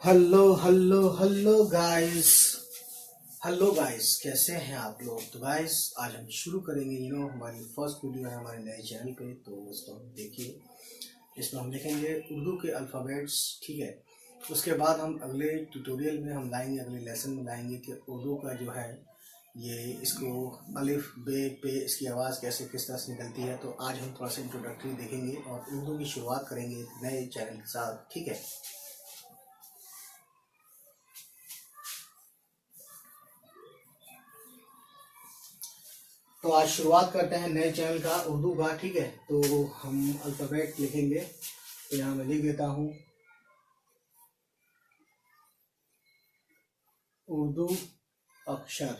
Hello hello hello guys. Hello guys, कैसे हैं आप लोग। तो गाइस आज हम शुरू करेंगे हमारी फर्स्ट वीडियो है हमारे नए चैनल पे। तो इसको देखिए, इसमें हम लिखेंगे उर्दू के अल्फ़ाबेट्स, ठीक है। उसके बाद हम अगले ट्यूटोरियल में हम लाएंगे, अगले लेसन में लाएंगे कि उर्दू का जो है ये इसको अलिफ बे पे इसकी आवाज़ कैसे किस तरह से निकलती है। तो आज हम थोड़ा सा इंट्रोडक्टरी देखेंगे और उर्दू की शुरुआत करेंगे एक नए चैनल के साथ, ठीक है। तो आज शुरुआत करते हैं नए चैनल का उर्दू का, ठीक है। तो हम अल्फ़ाबेट लिखेंगे, तो यहाँ मैं लिख देता हूँ उर्दू अक्षर,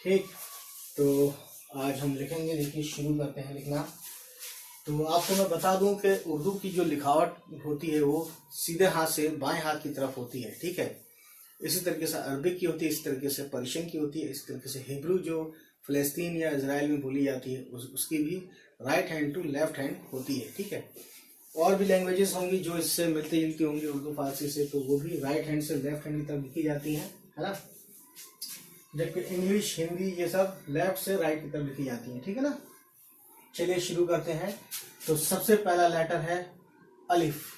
ठीक। तो आज हम लिखेंगे, देखिए शुरू करते हैं लिखना। तो आपको मैं बता दूं कि उर्दू की जो लिखावट होती है वो सीधे हाथ से बाएं हाथ की तरफ होती है, ठीक है। इसी तरीके से अरबिक की होती है, इस तरीके से पर्शियन की होती है, इस तरीके से हिब्रू जो फ़लस्तीन या इजराइल में बोली जाती है उसकी भी right hand to left hand होती है, ठीक है। और भी लैंग्वेजेस होंगी जो इससे मिलती जुलती होंगी उर्दू फारसी से, तो वो भी राइट हैंड से लेफ्ट हैंड की तरफ लिखी जाती है ना। जबकि इंग्लिश हिंदी ये सब लेफ्ट से राइट की तरफ लिखी जाती है, ठीक है ना। चलिए शुरू करते हैं। तो सबसे पहला लेटर है अलिफ,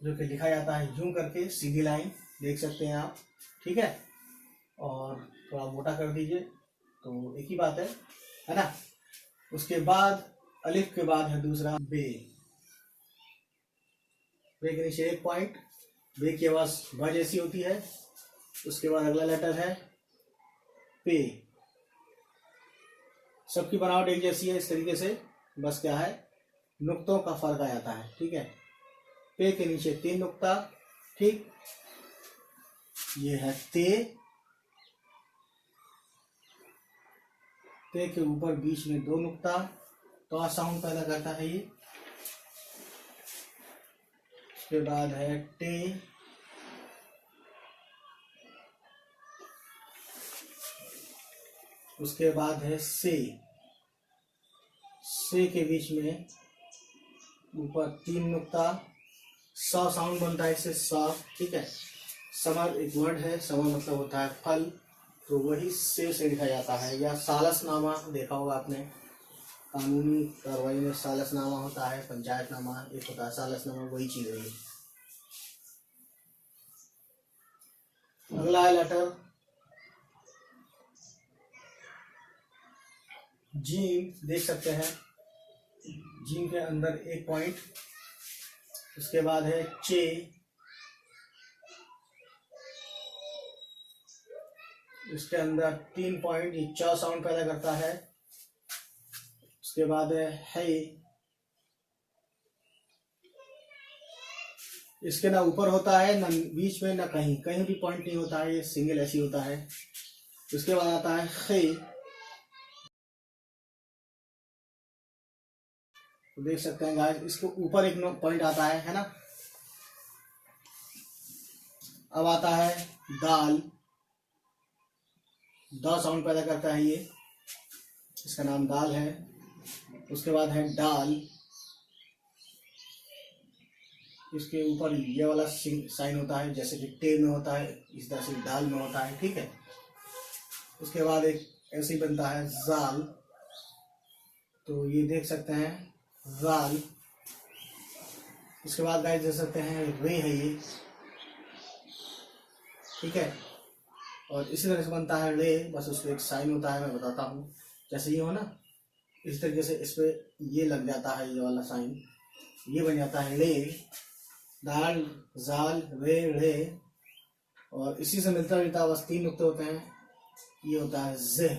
जो कि लिखा जाता है यूं करके, सीधी लाइन देख सकते हैं आप, ठीक है। और थोड़ा मोटा कर दीजिए, तो एक ही बात है ना। उसके बाद अलिफ के बाद है दूसरा बे, बे के नीचे एक पॉइंट, बे की आवाज ब जैसी होती है। उसके बाद अगला लेटर है पे, सबकी बनावट एक जैसी है इस तरीके से, बस क्या है नुक्तों का फर्क आ जाता है, ठीक है। पे के नीचे 3 नुक्ता, ठीक। ये है ते के ऊपर बीच में 2 नुक्ता, तो साउंड पैदा करता है ये। उसके बाद है टे, उसके बाद है से के बीच में ऊपर 3 नुक्ता, सा साउंड बनता है इससे सा, ठीक है। समर एक वर्ड है, समर मतलब होता है फल, तो वही से लिखा जाता है। या सालसनामा देखा होगा आपने, कानूनी कार्रवाई में सालसनामा होता है, पंचायतनामा एक होता है, सालसनामा वही चीज है। अगला है लेटर जीम, देख सकते हैं जीम के अंदर एक पॉइंट। उसके बाद है चे, इसके अंदर 3 पॉइंट, ये च साउंड पैदा करता है। उसके बाद है इसके ना ऊपर होता है ना बीच में, ना कहीं कहीं भी पॉइंट नहीं होता है, ये सिंगल ऐसी होता है। उसके बाद आता है खे, तो देख सकते हैं गाइस इसके ऊपर एक पॉइंट आता है ना। अब आता है दाल, द साउंड पैदा करता है ये, इसका नाम दाल है। उसके बाद है डाल, इसके ऊपर ये वाला साइन होता है, जैसे कि टे में होता है इस तरह से दाल में होता है, ठीक है। उसके बाद एक ऐसे ही बनता है जाल, तो ये देख सकते हैं जाल। उसके बाद गाइस देख सकते हैं रे है ये, ठीक है। और इसी तरह से बनता है रे, बस उसमें एक साइन होता है, मैं बताता हूँ। जैसे ये हो ना, इस तरीके से इस पे ये लग जाता है, ये वाला साइन, ये बन जाता है रे, दाल जाल रे रे। और इसी से मिलता जुलता बस 3 नुक्ते होते हैं, ये होता है जे,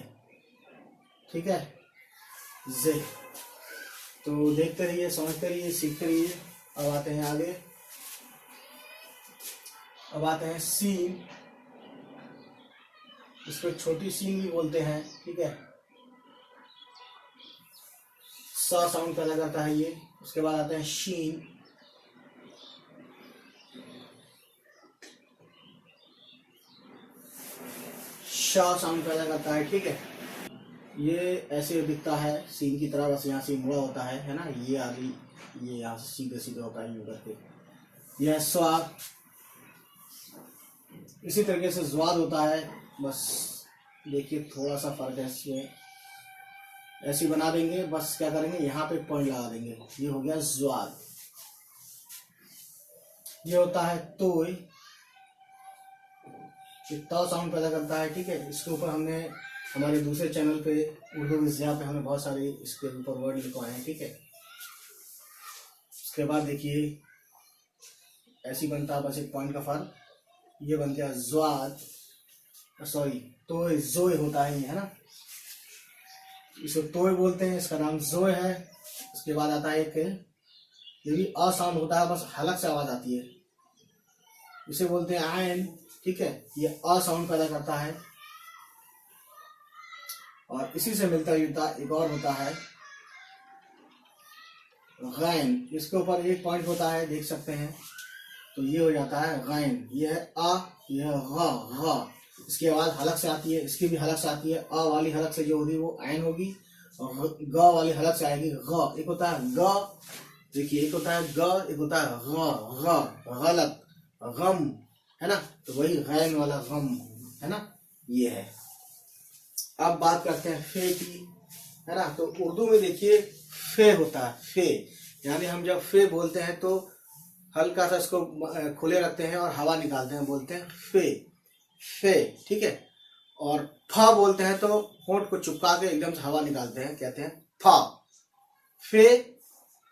ठीक है, जे। तो देखते रहिए, समझते रहिए, सीखते रहिए। अब आते हैं आगे, अब आते हैं सीन, इसको छोटी सीन भी बोलते हैं, ठीक है। सा साउंड पैदा करता है ये। उसके बाद आते हैं शीन, शा साउंड पैदा करता है, ठीक है। ये ऐसे दिखता है सीन की तरह, बस यहाँ से मुड़ा होता है ना, ये आगे ये यहाँ से सीधे सीधे होता है यूं करके, यह है स्वाद। इसी तरीके से ज्वाद होता है, बस देखिए थोड़ा सा फर्क है इसमें। ऐसे बना देंगे, बस क्या करेंगे यहाँ पे पॉइंट लगा देंगे, ये हो गया ज्वाद। ये होता है तोय, ये तो साउंड पैदा करता है, ठीक है। इसके ऊपर हमने हमारे दूसरे चैनल पे उर्दू विज़या पे हमने बहुत सारे इसके ऊपर वर्ड लिखवाए हैं, ठीक है। उसके बाद देखिए ऐसी बनता है, बस एक पॉइंट का फर्क, ये बन गया ज्वाद, सॉरी तोय, जोय होता है ये, है ना। इसे तोय बोलते हैं, इसका नाम जोय है। उसके बाद आता है एक, ये भी अ साउंड होता है, बस हलक से आवाज आती है, इसे बोलते हैं आयन, ठीक है। ये अ साउंड पैदा करता है। और इसी से मिलता जुलता एक और होता है गैन, इसके ऊपर एक पॉइंट होता है, देख सकते हैं। तो ये हो जाता है गैन, ये है आ, ये है ग। इसकी आवाज हलक से आती है, इसकी भी हलक से आती है। अ वाली हलक से जो होगी वो आयन होगी, और ग वाली हलक से आएगी ग। एक होता है ग, देखिए एक होता है ग, एक होता है ग, गलत, गम, है ना। तो वही गैन वाला गम, है ना, ये है। अब बात करते हैं फे की, है ना। तो उर्दू में देखिए फे होता है, फे, यानी हम जब फे बोलते हैं तो हल्का सा इसको खुले रखते हैं और हवा निकालते हैं, बोलते हैं फे, फे, ठीक है। और फा बोलते हैं तो होंठ को चिपका के एकदम से हवा निकालते हैं, कहते हैं फा, फे,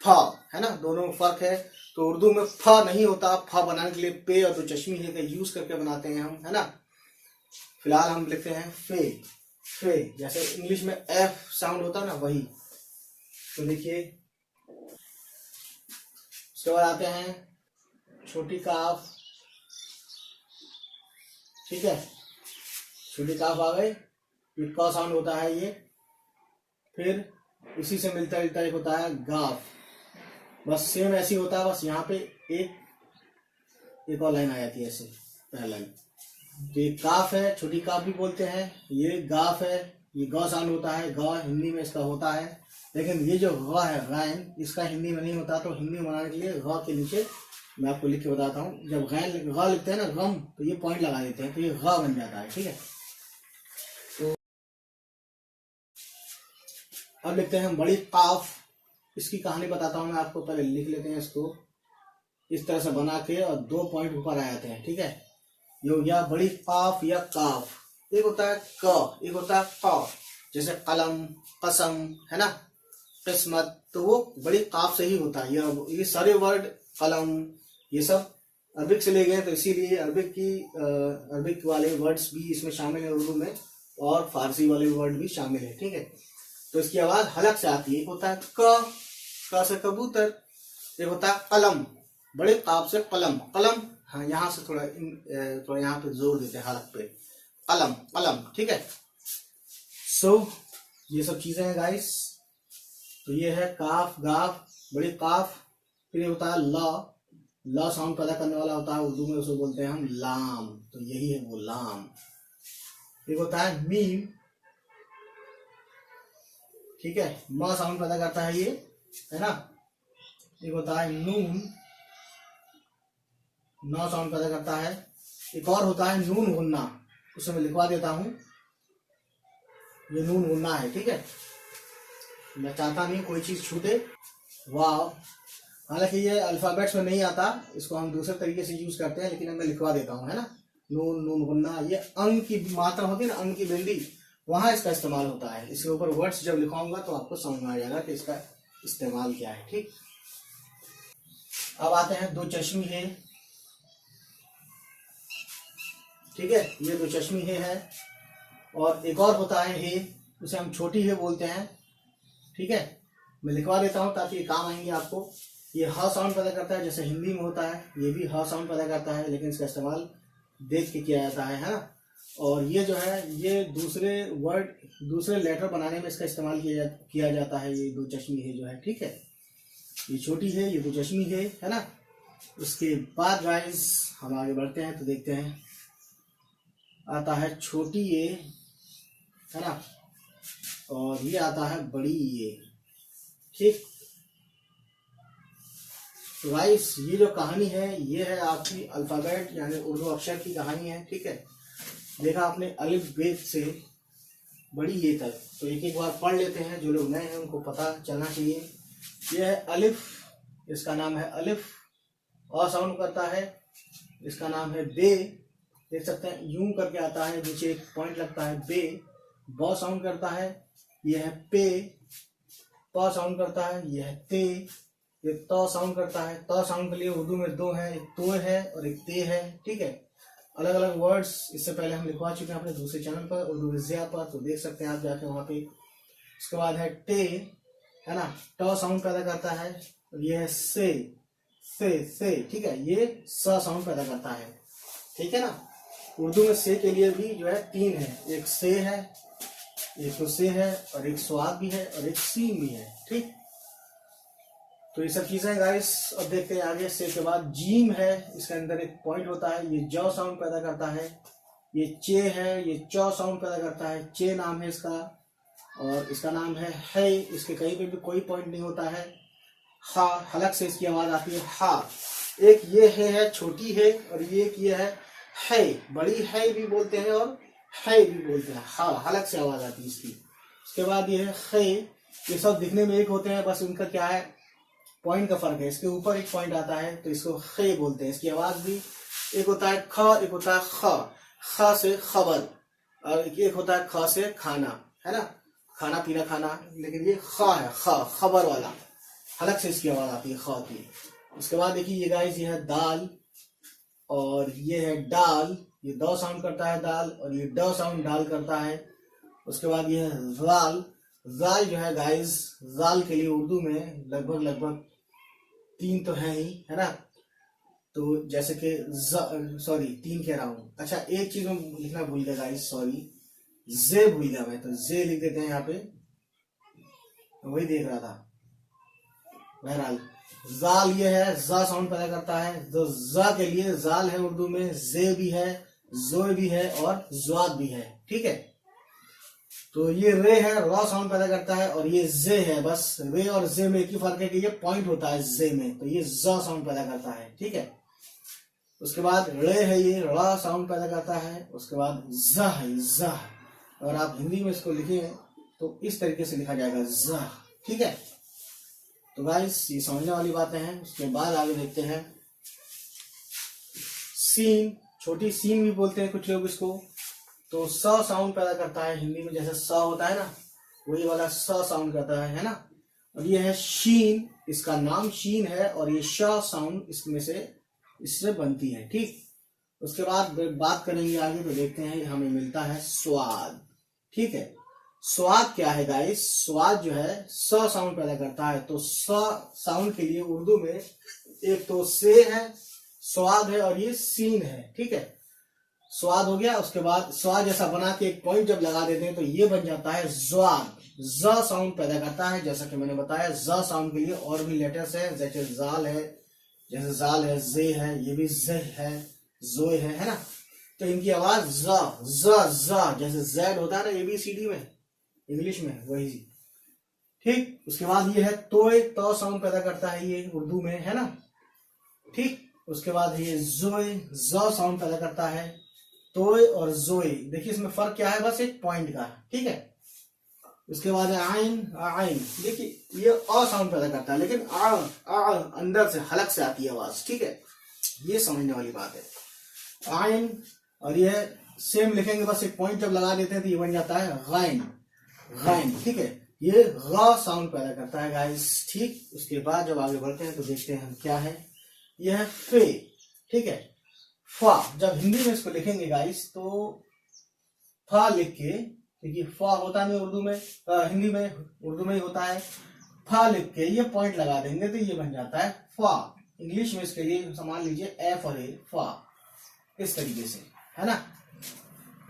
फा, है ना, दोनों में फर्क है। तो उर्दू में फा नहीं होता, फा बनाने के लिए पे और दो चश्मी है का यूज करके बनाते हैं हम, है ना। फिलहाल हम लिखते हैं फे, फे, जैसे इंग्लिश में एफ साउंड होता है ना, वही। तो देखिए उसके बाद आते हैं छोटी काफ, ठीक है। छोटी काफ आ गई, ये का साउंड होता है ये। फिर इसी से मिलता जुलता एक होता है गाफ, बस सेम ऐसी होता है, बस यहाँ पे एक और लाइन आ जाती है ऐसे, पहला लाइन। तो ये काफ है, छोटी काफ भी बोलते हैं। ये गाफ है, ये ग साउंड होता है, ग हिंदी में इसका होता है। लेकिन ये जो ग है गैन, इसका हिंदी में नहीं होता। तो हिंदी में बनाने के लिए ग के नीचे मैं आपको लिख के बताता हूँ, जब गैन ग लिखते हैं ना, गम, तो ये पॉइंट लगा देते हैं, तो ये ग बन जाता है, ठीक है। तो अब लिखते हैं हम बड़ी काफ। इसकी कहानी बताता हूँ मैं आपको, पहले लिख लेते हैं इसको इस तरह से बना के, और दो पॉइंट ऊपर आ जाते हैं, ठीक है। ये हो गया बड़ी काफ या काफ। एक होता है क, एक होता है क, जैसे कलम, कसम, है ना, किस्मत, तो वो बड़ी काफ से ही होता है। ये सारे वर्ड कलम ये सब अरबिक से ले गए, तो इसीलिए अरबिक वाले वर्ड्स भी इसमें शामिल है उर्दू में, और फारसी वाले वर्ड भी शामिल है, ठीक है। तो इसकी आवाज हलक से आती है। एक होता है क से कबूतर, एक होता है कलम, बड़े काफ से कलम, कलम, हाँ यहाँ से थोड़ा यहाँ पे जोर देते हैं हलक पे, कलम, कलम, ठीक है। सो ये सब चीजें हैं गाइस। तो ये है काफ, गाफ, बड़ी काफ। फिर ये होता है ला साउंड पैदा करने वाला होता है, उर्दू में उसे बोलते हैं हम लाम, तो यही है वो लाम। एक होता है मीम, ठीक है, म साउंड पैदा करता है ये, है ना। एक होता है नून, न साउंड पैदा करता है। एक और होता है नून गुन्ना, उसे मैं लिखवा देता हूं, ये नून गुन्ना है, ठीक है। मैं चाहता नहीं कोई चीज छूटे, वाह। हालांकि ये अल्फाबेट्स में नहीं आता, इसको हम दूसरे तरीके से यूज करते हैं, लेकिन मैं लिखवा देता हूँ, है ना। नून, नून गुन्ना, ये अंग की मात्रा होती है ना, अंग की बिंदी, वहां इसका इस्तेमाल होता है। इसके ऊपर वर्ड्स जब लिखाऊंगा तो आपको समझ में आ जाएगा कि इसका इस्तेमाल क्या है, ठीक। अब आते हैं दो चश्मी है, ठीक है, ये दो चश्मी है। और एक और होता है हे, उसे हम छोटी है बोलते हैं, ठीक है। मैं लिखवा देता हूं ताकि ये काम आएंगे आपको। ये ह साउंड पैदा करता है, जैसे हिंदी में होता है, ये भी ह साउंड पैदा करता है, लेकिन इसका इस्तेमाल देख के किया जाता है ना। और ये जो है, ये दूसरे वर्ड, दूसरे लेटर बनाने में इसका इस्तेमाल किया जाता है। ये दो चश्मी है जो है, ठीक है, ये छोटी है, ये दो चश्मी है ना। उसके बाद गाइस हम आगे बढ़ते हैं, तो देखते हैं आता है छोटी ये, है ना, और ये आता है बड़ी ये, ठीक। तो गाइस ये जो कहानी है ये है आपकी अल्फाबेट यानी उर्दू अक्षर की कहानी है। ठीक है, देखा आपने अलिफ बे से बड़ी ये तक, तो एक एक बार पढ़ लेते हैं, जो लोग नए हैं उनको पता चलना चाहिए। ये है अलिफ, इसका नाम है अलिफ, अ साउंड करता है। इसका नाम है बे, देख सकते हैं यूं करके आता है, नीचे एक पॉइंट लगता है बे। ब साउंड करता है, ये है पे। प साउंड करता है, ये है ते। ये त साउंड करता है, त साउंड के लिए उर्दू में दो है, एक तो है और एक ते है। ठीक है, अलग अलग वर्ड्स इससे पहले हम लिखवा चुके हैं अपने दूसरे चैनल पर उर्दू विद्या पर, तो देख सकते हैं आप जाके वहां पे। उसके बाद है टे, है ना, ट साउंड पैदा करता है। और ये है से। ठीक है, ये स साउंड पैदा करता है। ठीक है ना, उर्दू में से के लिए भी जो है तीन है, एक से है, एक तो से है, और एक स्वाद भी है, और एक सीन भी है। ठीक, तो ये सब चीजें गाइस। अब देखते हैं आगे। से के बाद जीम है, इसके अंदर एक पॉइंट होता है, ये ज साउंड पैदा करता है। ये चे है, ये च साउंड पैदा करता है, चे नाम है इसका। और इसका नाम है, इसके कहीं पे भी कोई पॉइंट नहीं होता है। हा, हलक से इसकी आवाज आती है हा। एक ये है छोटी है, और ये एक ये है, बड़ी है भी बोलते हैं और है भी बोलते हैं। हा, हलक से आवाज आती है इसकी। उसके बाद ये है, ये सब दिखने में एक होते हैं, बस उनका क्या है, पॉइंट का फर्क है। इसके ऊपर एक पॉइंट आता है तो इसको खे बोलते हैं। इसकी आवाज भी एक होता है ख, एक होता है ख। ख से खबर, और एक होता है ख से खाना, है ना, खाना पीना खाना। लेकिन ये ख है, ख खबर वाला, हलक से इसकी आवाज आती है ख की। उसके बाद देखिए ये गाइस, ये है दाल, और ये है डाल, ये द साउंड करता है दाल, और ये ड साउंड डाल करता है। उसके बाद ये है जाल। जाल जो है गाइस, जाल के लिए उर्दू में लगभग तीन तो है ही, है ना। तो जैसे कि सॉरी, तीन कह रहा हूँ, अच्छा एक चीज में लिखना भूल गया गाइस, सॉरी, जे भूल गया मैं, तो जे लिख देते हैं यहाँ पे, वही देख रहा था। बहरहाल जाल ये है, जा साउंड पैदा करता है। तो जा के लिए जाल है उर्दू में, जे भी है, जोय भी है, और ज्वाद भी है। ठीक है, तो ये रे है, रॉ साउंड पैदा करता है, और ये जे है। बस रे और जे में एक ही फर्क है कि ये पॉइंट होता है जे में, तो ये ज साउंड पैदा करता है। ठीक है, उसके बाद रे है, ये रा साउंड पैदा करता है। उसके बाद ज है, ज, और आप हिंदी में इसको लिखें तो इस तरीके से लिखा जाएगा ज। ठीक है, तो गाइस ये समझने वाली बातें हैं। उसके बाद आगे देखते हैं सीन, छोटी सीन भी बोलते हैं कुछ लोग इसको। तो स साउंड पैदा करता है हिंदी में, जैसे स होता है ना, वही वाला स साउंड करता है ना। और ये है शीन, इसका नाम शीन है, और ये श साउंड इसमें से इससे बनती है। ठीक, उसके बाद बात करेंगे आगे, तो देखते हैं हमें मिलता है स्वाद। ठीक है, स्वाद क्या है गाइस, स्वाद जो है स साउंड पैदा करता है। तो स साउंड के लिए उर्दू में एक तो से है, स्वाद है, और ये सीन है। ठीक है, स्वाद हो गया। उसके बाद स्वाद जैसा बना के एक पॉइंट जब लगा देते हैं तो ये बन जाता है ज्वाद। ज साउंड पैदा करता है, जैसा कि मैंने बताया। ज साउंड के लिए और भी लेटर्स हैं, जैसे जाल है, जैसे जाल है, जे है, ये भी ज है, जोय है ना। तो इनकी आवाज ज जैसे जेड होता है ना ABCD में, इंग्लिश में, वही। ठीक, उसके बाद ये है तोय, तो साउंड पैदा करता है ये उर्दू में, है ना। ठीक, उसके बाद ये जोय, ज साउंड पैदा करता है। तोय और जोय, देखिए इसमें फर्क क्या है, बस एक पॉइंट का। ठीक है, उसके बाद है आइन, आइन, देखिए ये अ साउंड पैदा करता है, लेकिन आ अंदर से हलक से आती है आवाज। ठीक है, ये समझने वाली बात है। आइन, और ये सेम लिखेंगे, बस एक पॉइंट जब लगा देते हैं तो ये बन जाता है गैन, गैन। ठीक है, ये ग साउंड पैदा करता है गाइस। ठीक, उसके बाद जब आगे बढ़ते हैं तो देखते हैं हम क्या है। यह है फे। ठीक है, फा, जब हिंदी में इसको लिखेंगे गाइस तो फा लिख के, देखिए फा होता है उर्दू में, हिंदी में, उर्दू में ही होता है। फा लिख के ये पॉइंट लगा देंगे तो ये बन जाता है फा। इंग्लिश में इसके लिए मान लीजिए एफ और ए, फा, इस तरीके से, है ना।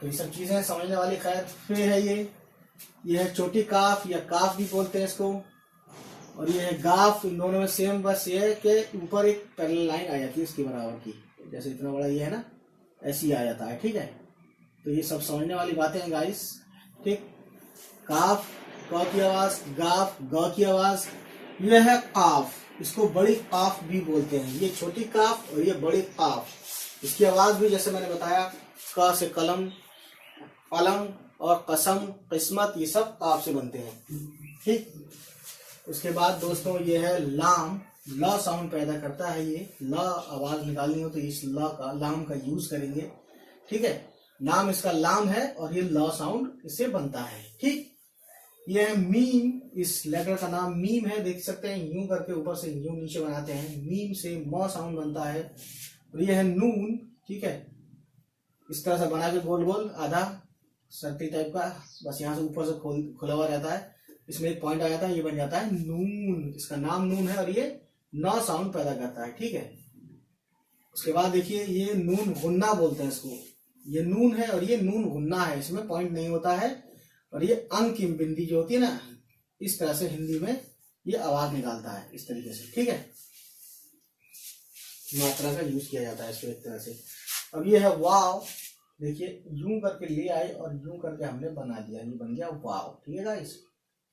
तो ये सब चीजें समझने वाली। खैर, फे है ये है छोटी काफ, या काफ भी बोलते हैं इसको, और ये है गाफ। इन दोनों में सेम बस ये है कि ऊपर एक पैरेलल लाइन आ जाती है इसके बराबर की, जैसे इतना बड़ा ये है ना, ऐसी आ जाता है। ठीक है, तो ये सब समझने वाली बातें हैं गाइस। ठीक, काफ क की आवाज, गाफ ग की आवाज। यह है काफ, इसको बड़ी काफ भी बोलते हैं। ये छोटी काफ और ये बड़ी काफ। इसकी आवाज भी जैसे मैंने बताया, क से कलम, कलम और कसम, किस्मत, ये सब काफ से बनते हैं। ठीक, उसके बाद दोस्तों ये है लाम। ल साउंड पैदा करता है ये। ल आवाज निकालनी हो तो इस ल का, लाम का यूज करेंगे। ठीक है, नाम इसका लाम है और ये ल साउंड इससे बनता है। ठीक, ये है मीम। इस लेटर का नाम मीम है, देख सकते हैं यूं करके ऊपर से यूं नीचे बनाते हैं। मीम से म साउंड बनता है। और ये है नून। ठीक है, इस तरह से बना के गोल गोल आधा सर्कल टाइप का, बस यहाँ से ऊपर से खुला हुआ रहता है, इसमें एक पॉइंट आ जाता है, ये बन जाता है नून। इसका नाम नून है और ये न साउंड पैदा करता है। ठीक है, उसके बाद देखिए ये नून गुन्ना बोलते हैं इसको। ये नून है और ये नून गुन्ना है, इसमें पॉइंट नहीं होता है। और ये अंक की बिंदी जो होती है ना, इस तरह से हिंदी में ये आवाज निकालता है, इस तरीके से। ठीक है, मात्रा का यूज किया जाता है इसको एक तरह से। अब ये है वाव। देखिए यूं करके ले आए और यूं करके हमने बना दिया, ये बन गया वाव। ठीक है गाइस,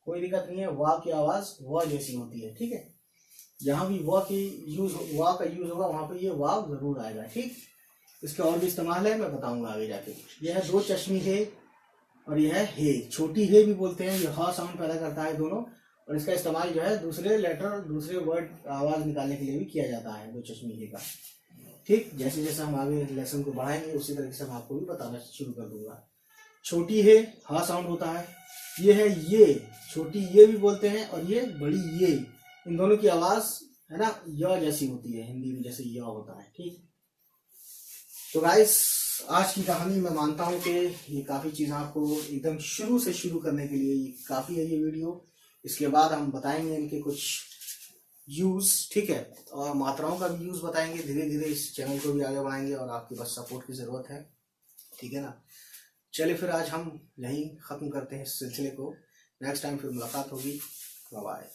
कोई दिक्कत नहीं है। वाव की आवाज व जैसी होती है। ठीक है, जहां भी व का यूज होगा वहां पे ये वाव जरूर आएगा। ठीक, इसके और भी इस्तेमाल है, मैं बताऊंगा आगे जाके। यह है दो चश्मी है और यह है हे। छोटी हे भी बोलते हैं, ये ह साउंड पैदा करता है दोनों। और इसका इस्तेमाल जो है दूसरे लेटर, दूसरे वर्ड आवाज निकालने के लिए भी किया जाता है, दो चश्मी हे का। ठीक, जैसे जैसे हम आगे लेसन को बढ़ाएंगे उसी तरीके से मैं आपको भी बताना शुरू कर दूंगा। छोटी हे हा साउंड होता है। ये है ये, छोटी ये भी बोलते हैं और ये बड़ी ये। इन दोनों की आवाज है ना य जैसी होती है, हिंदी में जैसे य होता है। ठीक, तो गाइस आज की कहानी मैं मानता हूं कि ये काफी चीज आपको एकदम शुरू से शुरू करने के लिए ये काफी है ये वीडियो। इसके बाद हम बताएंगे इनके कुछ यूज। ठीक है, और मात्राओं का भी यूज बताएंगे। धीरे धीरे इस चैनल को भी आगे बढ़ाएंगे और आपकी बस सपोर्ट की जरूरत है। ठीक है ना, चलिए फिर आज हम यहीं खत्म करते हैं इस सिलसिले को। नेक्स्ट टाइम फिर मुलाकात होगी। Bye bye.